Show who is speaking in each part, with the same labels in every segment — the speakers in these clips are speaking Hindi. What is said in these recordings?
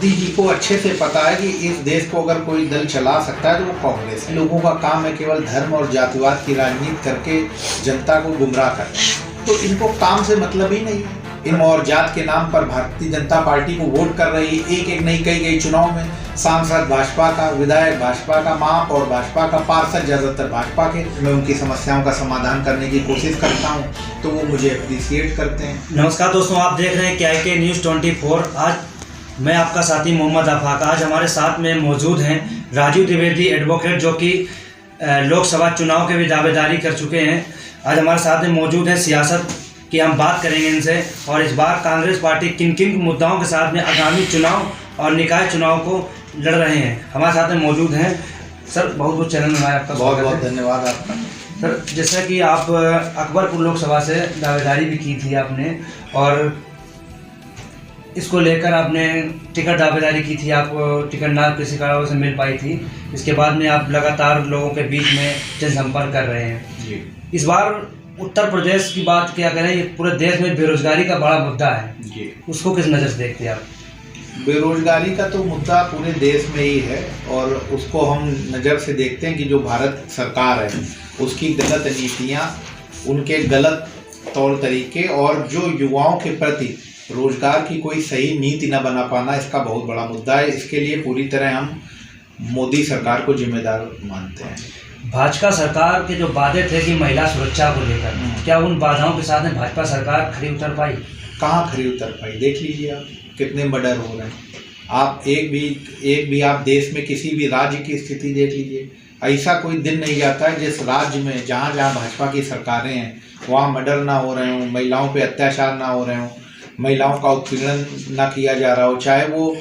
Speaker 1: मोदी जी को अच्छे से पता है कि इस देश को अगर कोई दल चला सकता है तो वो कांग्रेस है। लोगों का काम है केवल धर्म और जातिवाद की राजनीति करके जनता को गुमराह करना, तो इनको काम से मतलब ही नहीं है। इन और जात के नाम पर भारतीय जनता पार्टी को वोट कर रही है। एक नहीं कई चुनाव में सांसद भाजपा का, विधायक भाजपा का, महापौर भाजपा का, पार्षद ज्यादातर भाजपा के। मैं उनकी समस्याओं का समाधान करने की कोशिश करता हूं तो वो मुझे अप्रिशिएट करते हैं।
Speaker 2: नमस्कार दोस्तों, आप देख रहे हैं KIK न्यूज़ 24। आज मैं आपका साथी मोहम्मद आफाक। आज हमारे साथ में मौजूद हैं राजू द्विवेदी एडवोकेट, जो कि लोकसभा चुनाव के भी दावेदारी कर चुके हैं। आज हमारे साथ में मौजूद है सियासत की हम बात करेंगे इनसे, और इस बार कांग्रेस पार्टी किन किन मुद्दाओं के साथ में आगामी चुनाव और निकाय चुनाव को लड़ रहे हैं। हमारे साथ में मौजूद हैं सर। बहुत बहुत चैनल में आपका
Speaker 1: बहुत बहुत धन्यवाद आपका।
Speaker 2: सर, जैसा कि आप अकबरपुर लोकसभा से दावेदारी भी की थी आपने, और इसको लेकर आपने टिकट दावेदारी की थी, आप टिकट ना किसी कारण से मिल पाई थी। इसके बाद में आप लगातार लोगों के बीच में जनसंपर्क कर रहे हैं
Speaker 1: जी।
Speaker 2: इस बार उत्तर प्रदेश की बात क्या करें, ये पूरे देश में बेरोजगारी का बड़ा मुद्दा है
Speaker 1: जी।
Speaker 2: उसको किस नज़र से देखते हैं आप?
Speaker 1: बेरोजगारी का तो मुद्दा पूरे देश में ही है, और उसको हम नज़र से देखते हैं कि जो भारत सरकार है उसकी गलत नीतियाँ, उनके गलत तौर तरीके, और जो युवाओं के प्रति रोजगार की कोई सही नीति न बना पाना, इसका बहुत बड़ा मुद्दा है। इसके लिए पूरी तरह हम मोदी सरकार को जिम्मेदार मानते हैं।
Speaker 2: भाजपा सरकार के जो वादे थे कि महिला सुरक्षा को लेकर, क्या उन बाधाओं के साथ में भाजपा सरकार खरी उतर पाई?
Speaker 1: कहाँ खरी उतर पाई? देख लीजिए आप कितने मर्डर हो रहे हैं। आप एक भी आप देश में किसी भी राज्य की स्थिति देख लीजिए। ऐसा कोई दिन नहीं जाता है जिस राज्य में जहाँ जहाँ भाजपा की सरकारें हैं वहाँ मर्डर ना हो रहे हों, महिलाओं पे अत्याचार ना हो रहे हों, महिलाओं का उत्पीड़न ना किया जा रहा हो, चाहे वो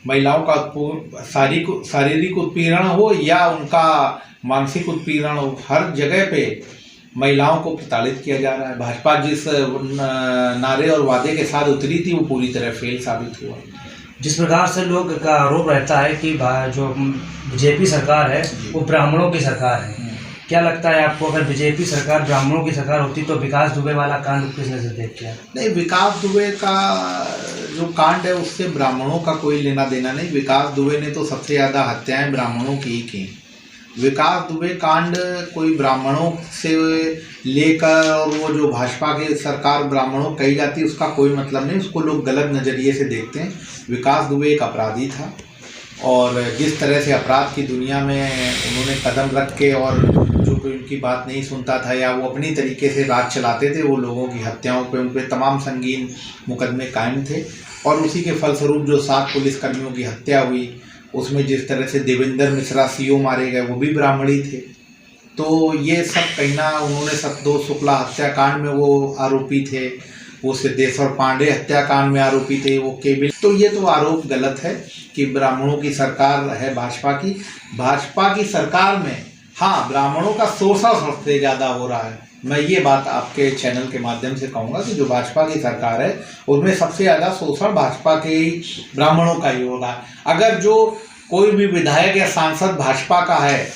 Speaker 1: महिलाओं का शारीरिक उत्पीड़न हो या उनका मानसिक उत्पीड़न हो। हर जगह पे महिलाओं को प्रताड़ित किया जा रहा है। भाजपा जिस नारे और वादे के साथ उतरी थी वो पूरी तरह फेल साबित हुआ।
Speaker 2: जिस प्रकार से लोग का आरोप रहता है कि जो बीजेपी सरकार है वो ब्राह्मणों की सरकार है, क्या लगता है आपको, अगर बीजेपी सरकार ब्राह्मणों की सरकार होती तो विकास दुबे वाला कांड किस नजर से देखते हैं?
Speaker 1: नहीं, विकास दुबे का जो कांड है उससे ब्राह्मणों का कोई लेना देना नहीं। विकास दुबे ने तो सबसे ज़्यादा हत्याएं ब्राह्मणों की ही की। विकास दुबे कांड कोई ब्राह्मणों से लेकर, और वो जो भाजपा की सरकार ब्राह्मणों कही जाती है उसका कोई मतलब नहीं, उसको लोग गलत नज़रिए से देखते हैं। विकास दुबे एक अपराधी था, और जिस तरह से अपराध की दुनिया में उन्होंने कदम रख के, और जो कोई उनकी बात नहीं सुनता था या वो अपनी तरीके से राज चलाते थे, वो लोगों की हत्याओं पे उन पर तमाम संगीन मुकदमे कायम थे। और उसी के फलस्वरूप जो 7 पुलिसकर्मियों की हत्या हुई, उसमें जिस तरह से देवेंद्र मिश्रा CO मारे गए, वो भी ब्राह्मणी थे। तो ये सब कहना, उन्होंने संतोष शुक्ला हत्याकांड में वो आरोपी थे, वो सिद्धेश्वर पांडे हत्याकांड में आरोपी थे, वो केबिल। तो ये तो आरोप गलत है कि ब्राह्मणों की सरकार है भाजपा की। भाजपा की सरकार में हाँ, ब्राह्मणों का शोषण सबसे ज़्यादा हो रहा है। मैं ये बात आपके चैनल के माध्यम से कहूँगा कि जो भाजपा की सरकार है उसमें सबसे ज़्यादा शोषण भाजपा के ही ब्राह्मणों का ही हो रहा है। अगर जो कोई भी विधायक या सांसद भाजपा का है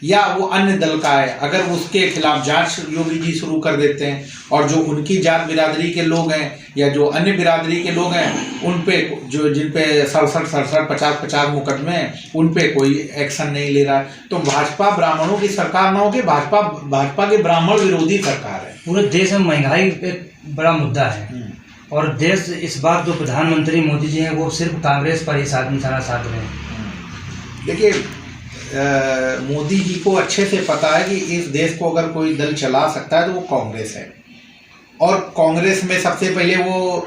Speaker 1: या वो अन्य दल का है, अगर उसके खिलाफ जांच योगी जी शुरू कर देते हैं, और जो उनकी जात बिरादरी के लोग हैं या जो अन्य बिरादरी के लोग हैं उन पे जो जिन पे 67 50 मुकदमे हैं, उन पे कोई एक्शन नहीं ले रहा है, तो भाजपा ब्राह्मणों की सरकार ना होकर भाजपा के ब्राह्मण विरोधी सरकार है।
Speaker 2: पूरे देश में महंगाई एक बड़ा मुद्दा है, और देश इस बार जो प्रधानमंत्री मोदी जी हैं वो सिर्फ कांग्रेस पर ही निशाना साध रहे हैं।
Speaker 1: देखिए, मोदी जी को अच्छे से पता है कि इस देश को अगर कोई दल चला सकता है तो वो कांग्रेस है, और कांग्रेस में सबसे पहले वो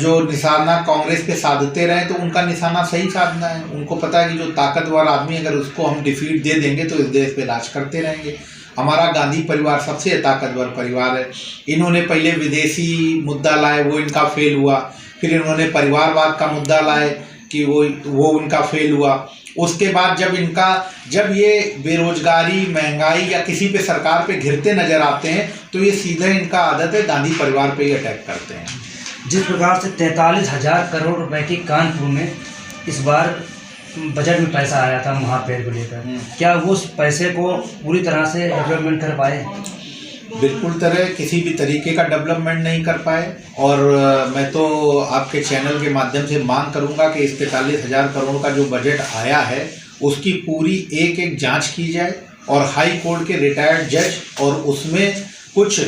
Speaker 1: जो निशाना कांग्रेस पे साधते रहे तो उनका निशाना सही साधना है। उनको पता है कि जो ताकतवर आदमी, अगर उसको हम डिफीट दे देंगे तो इस देश पे राज करते रहेंगे। हमारा गांधी परिवार सबसे ताकतवर परिवार है। इन्होंने पहले विदेशी मुद्दा लाए, वो इनका फेल हुआ। फिर इन्होंने परिवारवाद का मुद्दा लाए कि वो उनका फेल हुआ। उसके बाद जब ये बेरोजगारी, महंगाई या किसी पे सरकार पे घिरते नजर आते हैं तो ये सीधे इनका आदत है गांधी परिवार पे ही अटैक करते हैं।
Speaker 2: जिस प्रकार से 43,000 करोड़ रुपए की कानपुर में इस बार बजट में पैसा आया था महापेड़ को लेकर, क्या वो उस पैसे को पूरी तरह से डेवलपमेंट कर पाए?
Speaker 1: बिल्कुल तरह किसी भी तरीके का डेवलपमेंट नहीं कर पाए। और मैं तो आपके चैनल के माध्यम से मांग करूंगा कि इस 43,000 करोड़ का जो बजट आया है उसकी पूरी एक एक जांच की जाए और हाई कोर्ट के रिटायर्ड जज और उसमें कुछ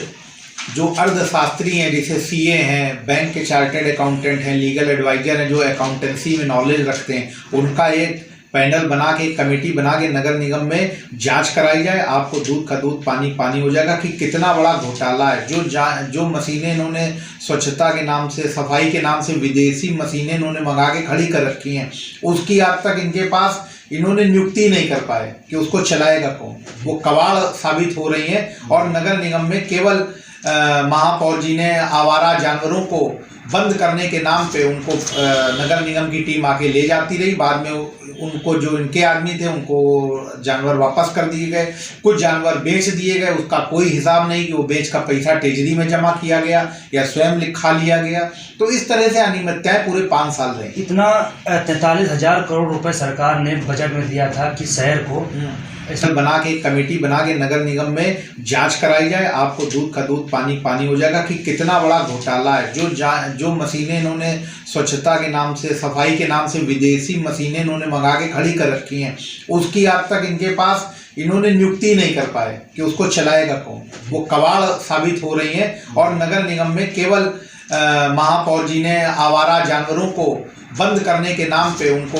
Speaker 1: जो अर्थशास्त्री हैं, जैसे सीए हैं, बैंक के चार्टर्ड अकाउंटेंट हैं, लीगल एडवाइजर हैं, जो अकाउंटेंसी में नॉलेज रखते हैं, उनका एक पैनल बना के, एक कमेटी बना के नगर निगम में जांच कराई जाए। आपको दूध का दूध पानी पानी हो जाएगा कि कितना बड़ा घोटाला है। जो मशीनें इन्होंने स्वच्छता के नाम से, सफाई के नाम से विदेशी मशीनें इन्होंने मंगा के खड़ी कर रखी हैं, उसकी आज तक इनके पास इन्होंने नियुक्ति नहीं कर पाए कि उसको चलाएगा कौन। वो कबाड़ साबित हो रही हैं। और नगर निगम में केवल महापौर जी ने आवारा जानवरों को बंद करने के नाम पे उनको नगर निगम की टीम आके ले जाती रही। बाद में उनको, जो इनके आदमी थे, उनको जानवर वापस कर दिए गए। कुछ जानवर बेच दिए गए, उसका कोई हिसाब नहीं कि वो बेच का पैसा ट्रेजरी में जमा किया गया या स्वयं लिखा लिया गया। तो इस तरह से अनियमितताएं पूरे 5 साल रही।
Speaker 2: इतना 43,000 करोड़ रुपए सरकार ने बजट में दिया था कि शहर को
Speaker 1: बना के, एक कमेटी बना के नगर निगम में जांच कराई जाए। आपको दूध का दूध पानी पानी हो जाएगा कि कितना बड़ा घोटाला है। जो मशीनें इन्होंने स्वच्छता के नाम से, सफाई के नाम से विदेशी मशीनें इन्होंने मंगा के खड़ी कर रखी हैं, उसकी आज तक इनके पास इन्होंने नियुक्ति नहीं कर पाए कि उसको चलाएगा कौन। वो कबाड़ साबित हो रही हैं। और नगर निगम में केवल महापौर जी ने आवारा जानवरों को बंद करने के नाम पे उनको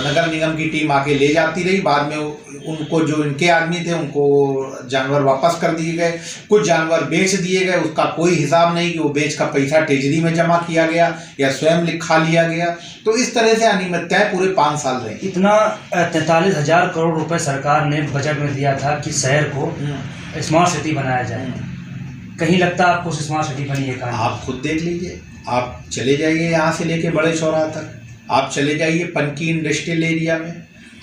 Speaker 1: नगर निगम की टीम आके ले जाती रही। बाद में उनको, जो इनके आदमी थे, उनको जानवर वापस कर दिए गए। कुछ जानवर बेच दिए गए, उसका कोई हिसाब नहीं कि वो बेच का पैसा ट्रेजरी में जमा किया गया या स्वयं लिखा लिया गया। तो इस तरह से अनियमितताएं पूरे 5 साल रही।
Speaker 2: इतना 43,000 करोड़ रुपए सरकार ने बजट में दिया था कि शहर को स्मार्ट सिटी बनाया जाए। कहीं लगता है आपको स्मार्ट सिटी बनी है?
Speaker 1: आप खुद देख लीजिए। आप चले जाइए यहाँ से लेके बड़े चौराहा तक, आप चले जाइए पनकी इंडस्ट्रियल एरिया में,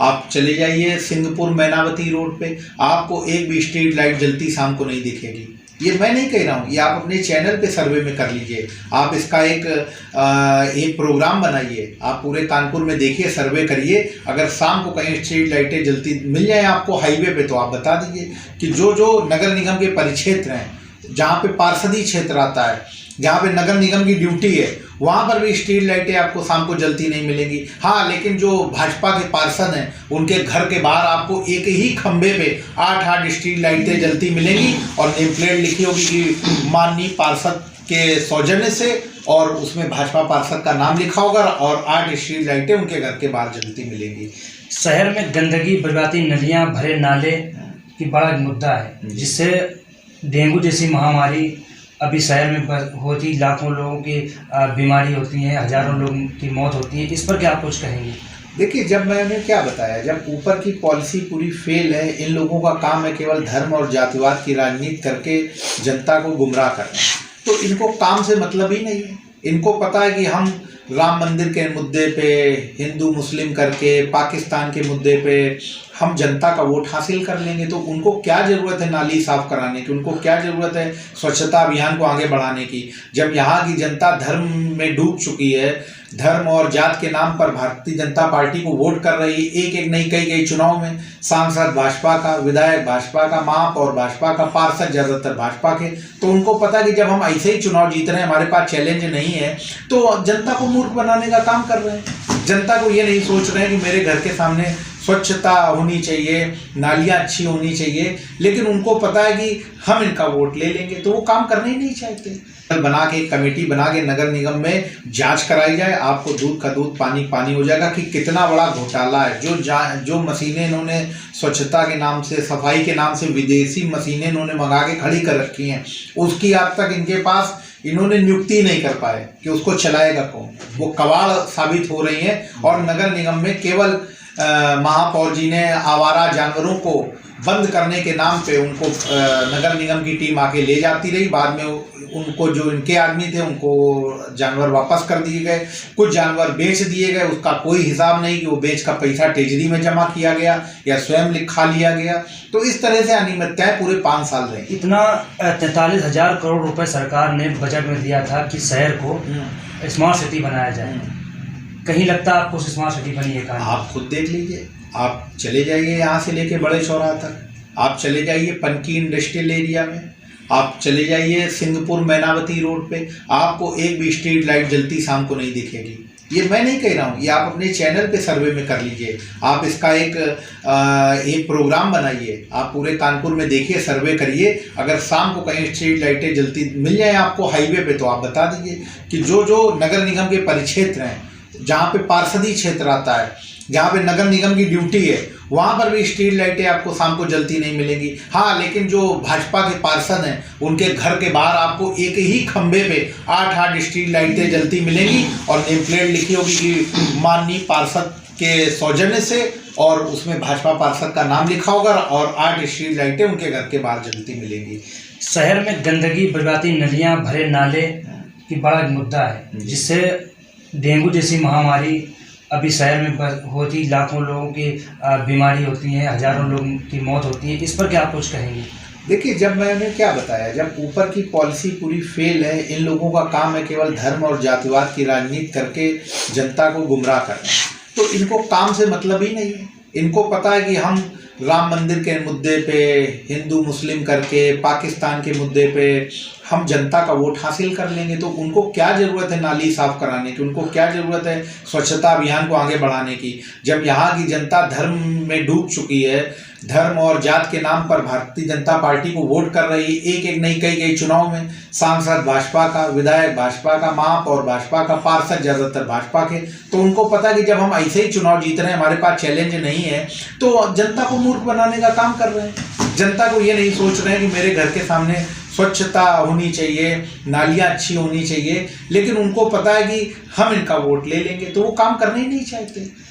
Speaker 1: आप चले जाइए सिंहपुर मैनावती रोड पे, आपको एक भी स्ट्रीट लाइट जलती शाम को नहीं दिखेगी। ये मैं नहीं कह रहा हूँ, ये आप अपने चैनल पे सर्वे में कर लीजिए। आप इसका एक प्रोग्राम बनाइए, आप पूरे कानपुर में देखिए, सर्वे करिए। अगर शाम को कहीं स्ट्रीट लाइटें जलती मिल जाए आपको हाईवे पे, तो आप बता दीजिए कि जो नगर निगम के परिक्षेत्र हैं, जहाँ पे पार्षदी क्षेत्र आता है, जहाँ पे नगर निगम की ड्यूटी है, वहाँ पर भी स्ट्रीट लाइटें आपको शाम को जलती नहीं मिलेंगी। हाँ, लेकिन जो भाजपा के पार्षद हैं, उनके घर के बाहर आपको एक ही खंबे पे 8 स्ट्रीट लाइटें जलती मिलेंगी और नेम प्लेट लिखी होगी कि माननीय पार्षद के सौजन्य से, और उसमें भाजपा पार्षद का नाम लिखा होगा और 8 स्ट्रीट लाइटें उनके घर के बाहर जलती मिलेंगी।
Speaker 2: शहर में गंदगी, बर्बादी, नदियाँ, भरे नाले की बड़ा मुद्दा है, जिससे डेंगू जैसी महामारी अभी शहर में होती, लाखों लोगों की बीमारी होती है, हजारों लोगों की मौत होती है। इस पर क्या आप कुछ कहेंगे?
Speaker 1: देखिए, जब मैंने क्या बताया, जब ऊपर की पॉलिसी पूरी फेल है, इन लोगों का काम है केवल धर्म और जातिवाद की राजनीति करके जनता को गुमराह करना, तो इनको काम से मतलब ही नहीं है। इनको पता है कि हम राम मंदिर के मुद्दे पे, हिंदू मुस्लिम करके, पाकिस्तान के मुद्दे पे हम जनता का वोट हासिल कर लेंगे। तो उनको क्या ज़रूरत है नाली साफ़ कराने की, उनको क्या ज़रूरत है स्वच्छता अभियान को आगे बढ़ाने की, जब यहाँ की जनता धर्म में डूब चुकी है। धर्म और जात के नाम पर भारतीय जनता पार्टी को वोट कर रही है। एक नहीं, कई चुनाव में सांसद भाजपा का, विधायक भाजपा का, महापौर भाजपा का, पार्षद ज़्यादातर भाजपा के। तो उनको पता है कि जब हम ऐसे ही चुनाव जीत रहे हैं, हमारे पास चैलेंज नहीं है, तो जनता को मूर्ख बनाने का काम कर रहे हैं। जनता को ये नहीं सोच रहे हैं कि मेरे घर के सामने स्वच्छता होनी चाहिए, नालियाँ अच्छी होनी चाहिए, लेकिन उनको पता है कि हम इनका वोट ले लेंगे, तो वो काम करना ही नहीं चाहते। बना के, एक कमेटी बना के नगर निगम में जांच कराई जाए। आपको दूध का दूध पानी पानी हो जाएगा कि कितना बड़ा घोटाला है। जो मशीनें इन्होंने स्वच्छता के नाम से, सफाई के नाम से विदेशी मशीनें इन्होंने मंगा के खड़ी कर रखी हैं, उसकी आज तक इनके पास इन्होंने नियुक्ति नहीं कर पाए कि उसको चलाएगा कौन। वो कबाड़ साबित हो रही हैं। और नगर निगम में केवल महापौर जी ने आवारा जानवरों को बंद करने के नाम पे उनको नगर निगम की टीम आके ले जाती रही। बाद में उनको, जो इनके आदमी थे, उनको जानवर वापस कर दिए गए। कुछ जानवर बेच दिए गए, उसका कोई हिसाब नहीं कि वो बेच का पैसा ट्रेजरी में जमा किया गया या स्वयं लिखा लिया गया। तो इस तरह से अनियमितताएं पूरे 5 साल रही।
Speaker 2: इतना 43,000 करोड़ रुपए सरकार ने बजट में दिया था कि शहर को स्मार्ट सिटी बनाया जाए। कहीं लगता है आपको स्मार्ट सिटी बनी है?
Speaker 1: आप खुद देख लीजिए। आप चले जाइए यहाँ से लेके बड़े चौराहा तक, आप चले जाइए पनकी इंडस्ट्रियल एरिया में, आप चले जाइए सिंहपुर मैनावती रोड पे, आपको एक भी स्ट्रीट लाइट जलती शाम को नहीं दिखेगी। ये मैं नहीं कह रहा हूँ, ये आप अपने चैनल पे सर्वे में कर लीजिए। आप इसका एक प्रोग्राम बनाइए, आप पूरे कानपुर में देखिए, सर्वे करिए। अगर शाम को कहीं स्ट्रीट लाइटें जलती मिल जाए आपको हाईवे पे, तो आप बता दीजिए कि जो जो नगर निगम के परिक्षेत्र हैं, जहाँ पे पार्षदी क्षेत्र आता है, जहाँ पे नगर निगम की ड्यूटी है, वहाँ पर भी स्ट्रीट लाइटें आपको शाम को जलती नहीं मिलेंगी। हाँ, लेकिन जो भाजपा के पार्षद हैं, उनके घर के बाहर आपको एक ही खंबे पे 8 स्ट्रीट लाइटें जलती मिलेंगी और नेम प्लेट लिखी होगी कि माननीय पार्षद के सौजन्य से, और उसमें भाजपा पार्षद का नाम लिखा होगा और 8 स्ट्रीट लाइटें उनके घर के बाहर जलती मिलेंगी।
Speaker 2: शहर में गंदगी, बर्बादी, नलियाँ, भरे नाले की बड़ा मुद्दा है, जिससे डेंगू जैसी महामारी अभी शहर में होती, लाखों लोगों की बीमारी होती है, हजारों लोगों की मौत होती है। इस पर क्या आप कुछ कहेंगे?
Speaker 1: देखिए, जब मैंने क्या बताया, जब ऊपर की पॉलिसी पूरी फेल है, इन लोगों का काम है केवल धर्म और जातिवाद की राजनीति करके जनता को गुमराह करना, तो इनको काम से मतलब ही नहीं है। इनको पता है कि हम राम मंदिर के मुद्दे पे, हिंदू मुस्लिम करके, पाकिस्तान के मुद्दे पे हम जनता का वोट हासिल कर लेंगे, तो उनको क्या ज़रूरत है नाली साफ़ कराने की, उनको क्या ज़रूरत है स्वच्छता अभियान को आगे बढ़ाने की, जब यहाँ की जनता धर्म में डूब चुकी है, धर्म और जात के नाम पर भारतीय जनता पार्टी को वोट कर रही है। एक नहीं, कई चुनाव में सांसद भाजपा का, विधायक भाजपा का, महापौर भाजपा का, पार्षद ज़्यादातर भाजपा के, तो उनको पता है कि जब हम ऐसे ही चुनाव जीत रहे हैं, हमारे पास चैलेंज नहीं है, तो जनता को मूर्ख बनाने का काम कर रहे हैं। जनता को ये नहीं सोच रहे हैं कि मेरे घर के सामने स्वच्छता होनी चाहिए, नालियाँ अच्छी होनी चाहिए, लेकिन उनको पता है कि हम इनका वोट ले लेंगे, तो वो काम करना ही नहीं चाहते।